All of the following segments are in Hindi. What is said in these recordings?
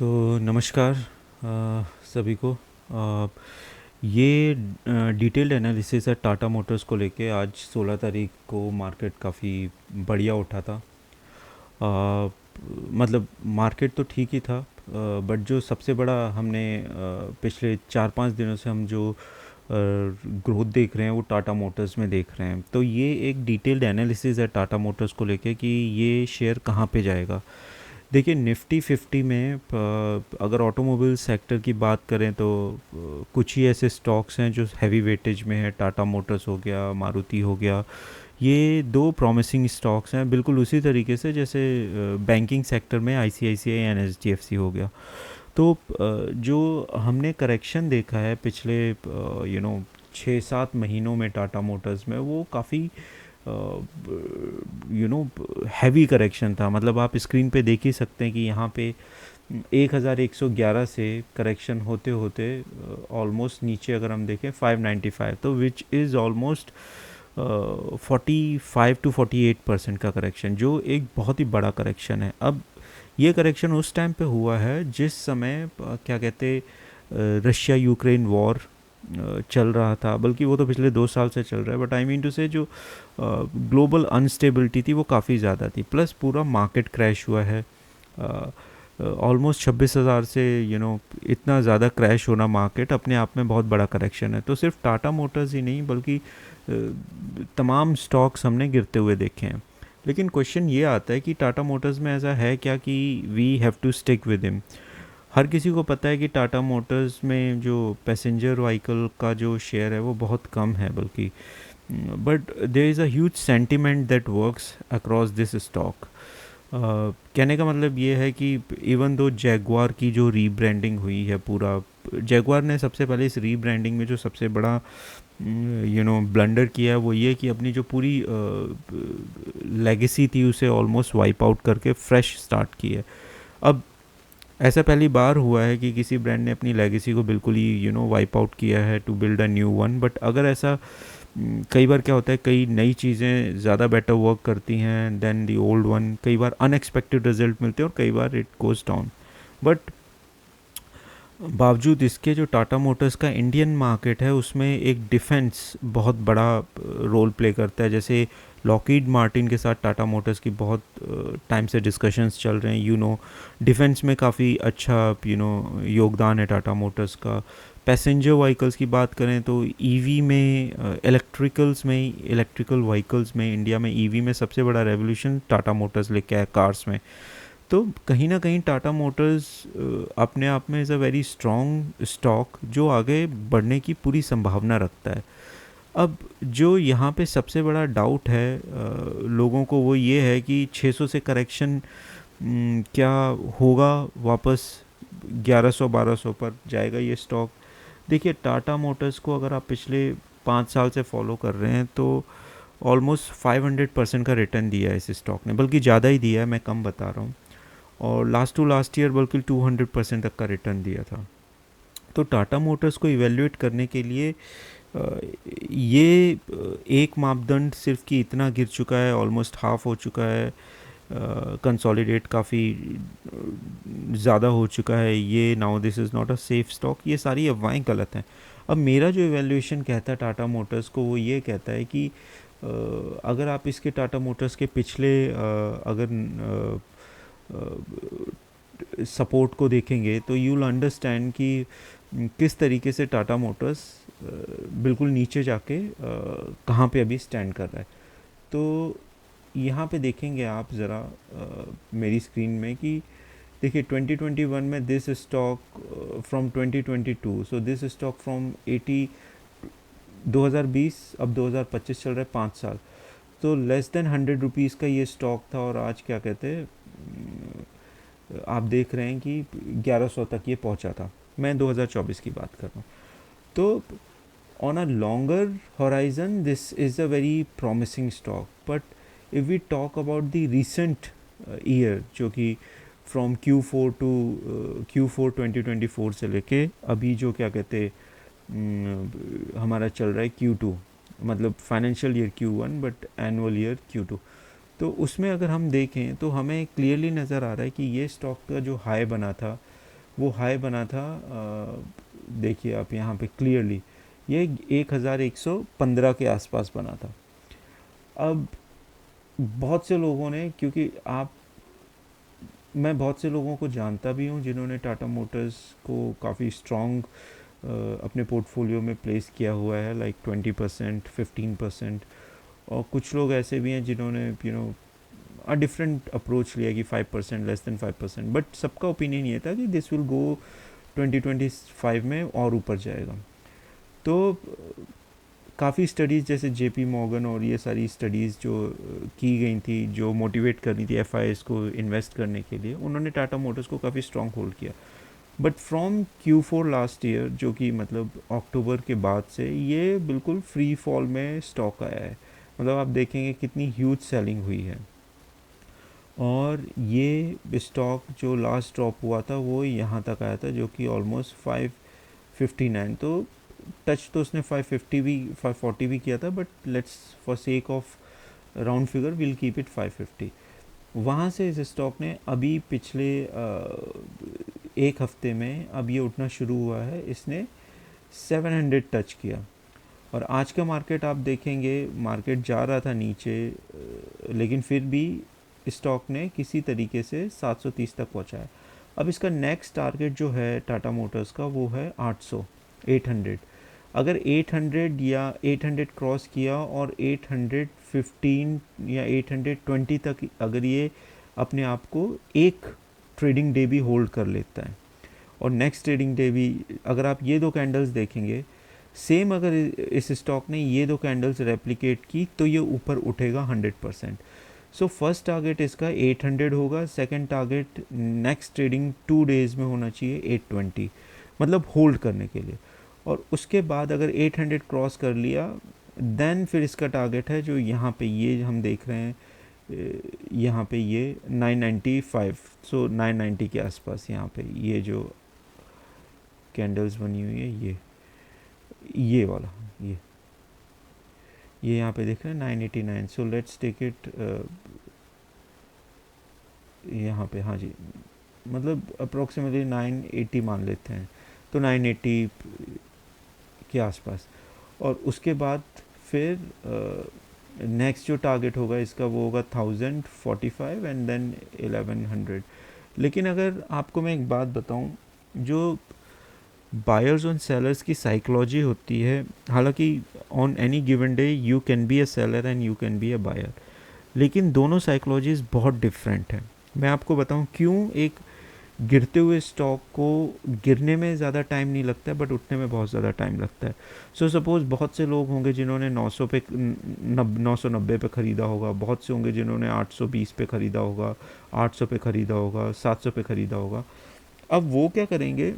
नमस्कार सभी को। ये डिटेल्ड एनालिसिस है टाटा मोटर्स को लेके। आज 16 तारीख को मार्केट काफ़ी बढ़िया उठा था। मतलब मार्केट तो ठीक ही था, बट जो सबसे बड़ा हमने पिछले 4-5 दिनों से हम जो ग्रोथ देख रहे हैं वो टाटा मोटर्स में देख रहे हैं। तो ये एक डिटेल्ड एनालिसिस है टाटा मोटर्स को लेके कि ये शेयर कहाँ पे जाएगा। देखिए, निफ्टी 50 में अगर ऑटोमोबाइल सेक्टर की बात करें तो कुछ ही ऐसे स्टॉक्स हैं जो हैवी वेटेज में है। टाटा मोटर्स हो गया, मारुति हो गया। ये दो प्रॉमिसिंग स्टॉक्स हैं, बिल्कुल उसी तरीके से जैसे बैंकिंग सेक्टर में आईसीआईसीआई एंड एचडीएफसी हो गया। तो जो हमने करेक्शन देखा है पिछले 6-7 महीनों में टाटा मोटर्स में, वो काफ़ी हैवी करेक्शन था। मतलब आप स्क्रीन पे देख ही सकते हैं कि यहाँ पे 1111 से करेक्शन होते होते ऑलमोस्ट नीचे अगर हम देखें 595, तो विच इज़ ऑलमोस्ट 45 to 48% का करेक्शन, जो एक बहुत ही बड़ा करेक्शन है। अब ये करेक्शन उस टाइम पे हुआ है जिस समय क्या कहते रशिया यूक्रेन वॉर चल रहा था, बल्कि वो तो पिछले 2 साल से चल रहा है। बट आई मीन टू से जो ग्लोबल अनस्टेबिलिटी थी वो काफ़ी ज़्यादा थी, प्लस पूरा मार्केट क्रैश हुआ है। ऑलमोस्ट 26,000 से इतना ज़्यादा क्रैश होना मार्केट अपने आप में बहुत बड़ा करेक्शन है। तो सिर्फ टाटा मोटर्स ही नहीं बल्कि तमाम स्टॉक्स हमने गिरते हुए देखे हैं। लेकिन क्वेश्चन ये आता है कि टाटा मोटर्स में ऐसा है क्या कि we have to stick with him. हर किसी को पता है कि टाटा मोटर्स में जो पैसेंजर व्हीकल का जो शेयर है वो बहुत कम है, बल्कि but there is a huge sentiment that works across this stock. कहने का मतलब ये है कि इवन दो जैगवार की जो रीब्रांडिंग हुई है, पूरा जैगवार ने सबसे पहले इस रीब्रांडिंग में जो सबसे बड़ा ब्लंडर किया है वो ये कि अपनी जो पूरी लेगेसी थी उसे ऑलमोस्ट वाइप आउट करके फ्रेश स्टार्ट की है। अब ऐसा पहली बार हुआ है कि किसी ब्रांड ने अपनी लेगेसी को बिल्कुल ही वाइप आउट किया है to build a new one. But अगर ऐसा कई बार क्या होता है, कई नई चीज़ें ज़्यादा बेटर वर्क करती हैं देन दी ओल्ड वन। कई बार अनएक्सपेक्टेड रिजल्ट मिलते हैं और कई बार इट गोज़ डाउन। बट बावजूद इसके जो टाटा मोटर्स का इंडियन मार्केट है उसमें एक डिफेंस बहुत बड़ा रोल प्ले करता है। जैसे लॉकहीड मार्टिन के साथ टाटा मोटर्स की बहुत टाइम से डिस्कशंस चल रहे हैं। डिफेंस में काफ़ी अच्छा योगदान है टाटा मोटर्स का। पैसेंजर व्हीकल्स की बात करें तो ईवी में, इलेक्ट्रिकल व्हीकल्स में इंडिया में ईवी में सबसे बड़ा रेवोल्यूशन टाटा मोटर्स लेके आया कार्स में। तो कहीं ना कहीं टाटा मोटर्स अपने आप में is a very strong stock जो आगे बढ़ने की पूरी संभावना रखता है। अब जो यहाँ पे सबसे बड़ा डाउट है लोगों को वो ये है कि 600 से करेक्शन क्या होगा, वापस 1100-1200 पर जाएगा ये स्टॉक। देखिए, टाटा मोटर्स को अगर आप पिछले 5 साल से फॉलो कर रहे हैं तो ऑलमोस्ट 500% का रिटर्न दिया है इस स्टॉक ने, बल्कि ज़्यादा ही दिया है, मैं कम बता रहा हूँ। और लास्ट टू लास्ट ईयर बल्कि 200% तक का रिटर्न दिया था। तो टाटा मोटर्स को इवेल्युएट करने के लिए ये एक मापदंड सिर्फ कि इतना गिर चुका है, ऑलमोस्ट हाफ हो चुका है, कंसोलिडेट काफ़ी ज़्यादा हो चुका है, ये now this is not a safe stock, ये सारी अफवाहें गलत हैं। अब मेरा जो इवेल्युएशन कहता है टाटा मोटर्स को वो ये कहता है कि अगर आप इसके टाटा मोटर्स के पिछले अगर सपोर्ट को देखेंगे तो यू विल अंडरस्टैंड कि किस तरीके से टाटा मोटर्स बिल्कुल नीचे जाके कहाँ पे अभी स्टैंड कर रहा है। तो यहाँ पे देखेंगे आप ज़रा मेरी स्क्रीन में कि देखिए 2021 में this stock from 2022, so this stock from 80 2020, अब 2025 चल रहा है, 5 साल। तो लेस देन 100 रुपीज़ का ये स्टॉक था और आज क्या कहते हैं आप देख रहे हैं कि 1100 तक ये पहुंचा था। मैं 2024 की बात कर रहा हूँ। तो on a longer horizon this is a very promising stock, but if we talk about the recent year, जो कि from Q4 to Q4 2024 से लेके अभी जो क्या कहते हमारा चल रहा है Q2, मतलब financial year Q1 but annual year Q2। तो उसमें अगर हम देखें तो हमें क्लियरली नज़र आ रहा है कि ये स्टॉक का जो हाई बना था वो हाई बना था, देखिए आप यहाँ पे क्लियरली, ये 1115 के आसपास बना था। अब बहुत से लोगों ने, क्योंकि आप, मैं बहुत से लोगों को जानता भी हूँ जिन्होंने टाटा मोटर्स को काफ़ी स्ट्रॉन्ग अपने पोर्टफोलियो में प्लेस किया हुआ है, लाइक 20%, 15%। और कुछ लोग ऐसे भी हैं जिन्होंने डिफरेंट अप्रोच लिया कि 5%, लेस देन 5%, बट सबका ओपिनियन ये था कि दिस विल गो 2025 में और ऊपर जाएगा। तो काफ़ी स्टडीज़ जैसे जेपी मॉर्गन और ये सारी स्टडीज़ जो की गई थी, जो मोटिवेट कर रही थी एफ को इन्वेस्ट करने के लिए, उन्होंने टाटा मोटर्स को काफ़ी स्ट्रॉन्ग होल्ड किया। But from Q4 last year, जो कि मतलब अक्टूबर के बाद से, ये बिल्कुल फ्री फॉल में स्टॉक आया है। मतलब आप देखेंगे कितनी ह्यूज सेलिंग हुई है। और ये स्टॉक जो लास्ट ड्रॉप हुआ था वो यहाँ तक आया था, जो कि ऑलमोस्ट 559। तो टच तो उसने 550 भी 540 भी किया था, but let's for sake of round figure will keep it 550। वहाँ से इस स्टॉक ने अभी पिछले एक हफ्ते में अब ये उठना शुरू हुआ है, इसने 700 टच किया। और आज का मार्केट आप देखेंगे, मार्केट जा रहा था नीचे, लेकिन फिर भी स्टॉक ने किसी तरीके से 730 तक पहुंचाया। अब इसका नेक्स्ट टारगेट जो है टाटा मोटर्स का, वो है 800, 800। अगर 800 या 800 क्रॉस किया और 815 या 820 तक अगर ये अपने आप को एक ट्रेडिंग डे भी होल्ड कर लेता है, और नेक्स्ट ट्रेडिंग डे भी अगर आप ये दो कैंडल्स देखेंगे सेम, अगर इस स्टॉक ने ये दो कैंडल्स रेप्लिकेट की तो ये ऊपर उठेगा 100%। सो फर्स्ट टारगेट इसका 800 होगा, second target next trading 2 days में होना चाहिए 820, मतलब होल्ड करने के लिए। और उसके बाद अगर 800 क्रॉस कर लिया, देन फिर इसका टारगेट है जो यहाँ पे ये हम देख रहे हैं, यहाँ पे ये 995, सो 990 के आसपास यहाँ पे ये जो कैंडल्स बनी हुई है, ये वाला, ये यहाँ पे देख रहे हैं 989। सो लेट्स टेक इट यहाँ पे, हाँ जी, मतलब अप्रोक्सीमेटली 980 मान लेते हैं, तो 980 के आसपास। और उसके बाद फिर नेक्स्ट जो टारगेट होगा इसका वो होगा 1045 एंड देन 1100। लेकिन अगर आपको मैं एक बात बताऊं, जो बायर्स और सेलर्स की साइकोलॉजी होती है, हालांकि on any given day you can be a seller and you can be a buyer, लेकिन दोनों साइकोलॉजीज़ बहुत डिफरेंट हैं। मैं आपको बताऊं क्यों। एक गिरते हुए स्टॉक को गिरने में ज़्यादा टाइम नहीं लगता है, बट उठने में बहुत ज़्यादा टाइम लगता है। सो सपोज़ बहुत से लोग होंगे जिन्होंने 990 पे ख़रीदा होगा, बहुत से होंगे जिन्होंने 820 पे ख़रीदा होगा, 800 पे ख़रीदा होगा, 700 पे ख़रीदा होगा। अब वो क्या करेंगे,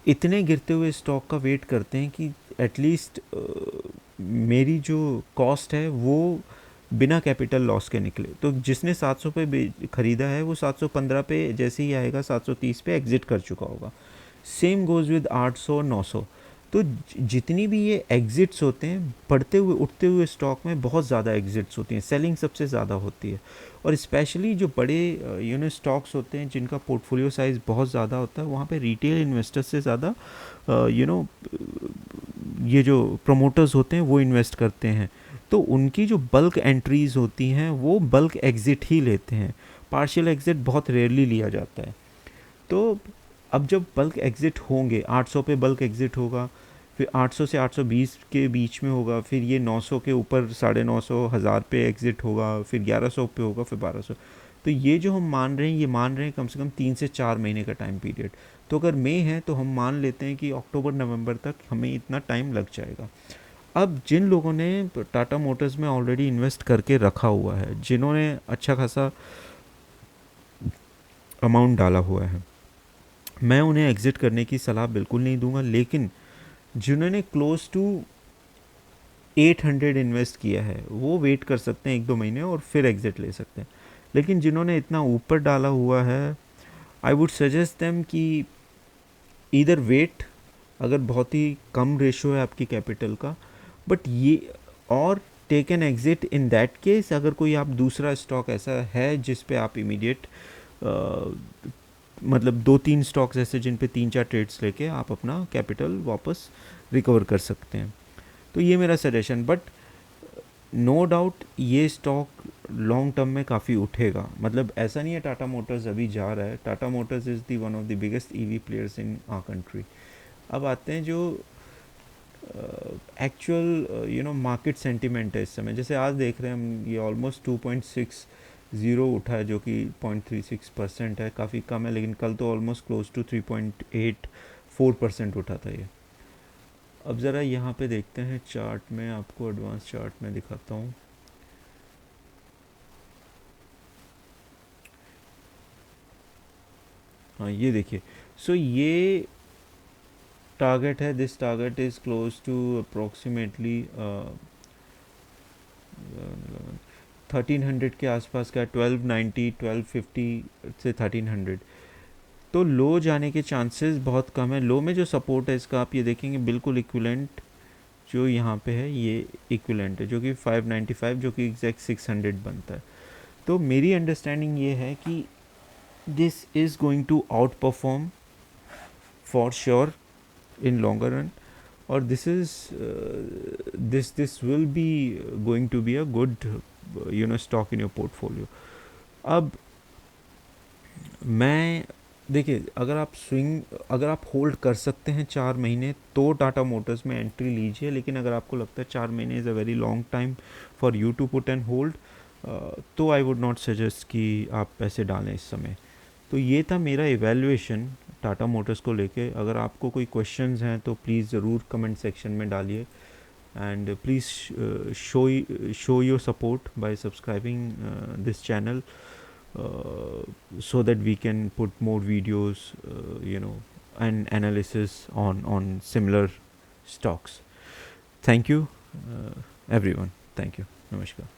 इतने गिरते हुए स्टॉक का वेट करते हैं कि एटलीस्ट मेरी जो कॉस्ट है वो बिना कैपिटल लॉस के निकले। तो जिसने 700 पे ख़रीदा है वो 715 पे जैसे ही आएगा 730 पे एग्ज़िट कर चुका होगा। सेम गोज़ विद 800 और 900। तो जितनी भी ये एग्ज़िट्स होते हैं, बढ़ते हुए उठते हुए स्टॉक में बहुत ज़्यादा एग्ज़िट्स होती हैं, सेलिंग सबसे ज़्यादा होती है। और स्पेशली जो बड़े स्टॉक्स होते हैं जिनका पोर्टफोलियो साइज़ बहुत ज़्यादा होता है, वहाँ पे रिटेल इन्वेस्टर्स से ज़्यादा ये जो प्रमोटर्स होते हैं वो इन्वेस्ट करते हैं। तो उनकी जो बल्क एंट्रीज़ होती हैं वो बल्क एग्ज़िट ही लेते हैं, पार्शियल एग्ज़िट बहुत रेयरली लिया जाता है। तो अब जब बल्क एग्ज़िट होंगे, 800 पे बल्क एग्ज़िट होगा, फिर 800 से 820 के बीच में होगा, फिर ये 900 के ऊपर 950 1000 पे एग्ज़िट होगा, फिर 1100 पे होगा, फिर 1200। तो ये जो हम मान रहे हैं, ये मान रहे हैं कम से कम 3 से 4 महीने का टाइम पीरियड। तो अगर मई है तो हम मान लेते हैं कि अक्टूबर नवंबर तक हमें इतना टाइम लग जाएगा। अब जिन लोगों ने टाटा मोटर्स में ऑलरेडी इन्वेस्ट करके रखा हुआ है, जिन्होंने अच्छा खासा अमाउंट डाला हुआ है, मैं उन्हें एग्ज़िट करने की सलाह बिल्कुल नहीं दूंगा। लेकिन जिन्होंने क्लोज टू 800 इन्वेस्ट किया है वो वेट कर सकते हैं 1-2 महीने और फिर एग्ज़िट ले सकते हैं। लेकिन जिन्होंने इतना ऊपर डाला हुआ है, आई वुड सजेस्ट देम कि इधर वेट, अगर बहुत ही कम रेशो है आपकी कैपिटल का, बट ये, और take an exit in that case अगर कोई आप दूसरा स्टॉक ऐसा है जिस पे आप इमीडिएट मतलब 2-3 स्टॉक्स ऐसे जिन पे 3-4 ट्रेड्स लेके आप अपना कैपिटल वापस रिकवर कर सकते हैं। तो ये मेरा सजेशन, बट नो डाउट ये स्टॉक लॉन्ग टर्म में काफ़ी उठेगा। मतलब ऐसा नहीं है टाटा मोटर्स अभी जा रहा है, Tata Motors is the one of the biggest EV players in our country. अब आते हैं जो एक्चुअल मार्केट सेंटिमेंट है इस समय। जैसे आज देख रहे हैं हम, ये ऑलमोस्ट 2.60 उठा है, जो कि 0.36% है, काफ़ी कम है, लेकिन कल तो ऑलमोस्ट क्लोज टू 3.84% उठा था ये। अब ज़रा यहाँ पे देखते हैं चार्ट में, आपको एडवांस चार्ट में दिखाता हूँ। हाँ ये देखिए, सो ये टारगेट है, this target is close to approximately 1300 के आसपास का, 1290 1250 से 1300। तो लो जाने के चांसेस बहुत कम है। लो में जो सपोर्ट है इसका आप ये देखेंगे बिल्कुल इक्विलेंट जो यहाँ पे है, ये इक्विलेंट है, जो कि 595, जो कि एग्जैक्ट 600 बनता है। तो मेरी अंडरस्टैंडिंग ये है कि this is going to outperform for sure in longer run, और this will be going to be a good stock in your portfolio. अब मैं देखिए, अगर आप होल्ड कर सकते हैं 4 महीने तो टाटा मोटर्स में एंट्री लीजिए, लेकिन अगर आपको लगता है 4 महीने is a very long time for you to put and hold, तो आई वुड नॉट सजेस्ट कि आप पैसे डालें इस समय। तो ये था मेरा इवैल्यूएशन टाटा मोटर्स को लेके। अगर आपको कोई क्वेश्चंस हैं तो प्लीज़ ज़रूर कमेंट सेक्शन में डालिए, and please show your support by subscribing this channel, so that we can put more videos, and analysis on similar stocks. Thank you, everyone. Thank you. Namaskar.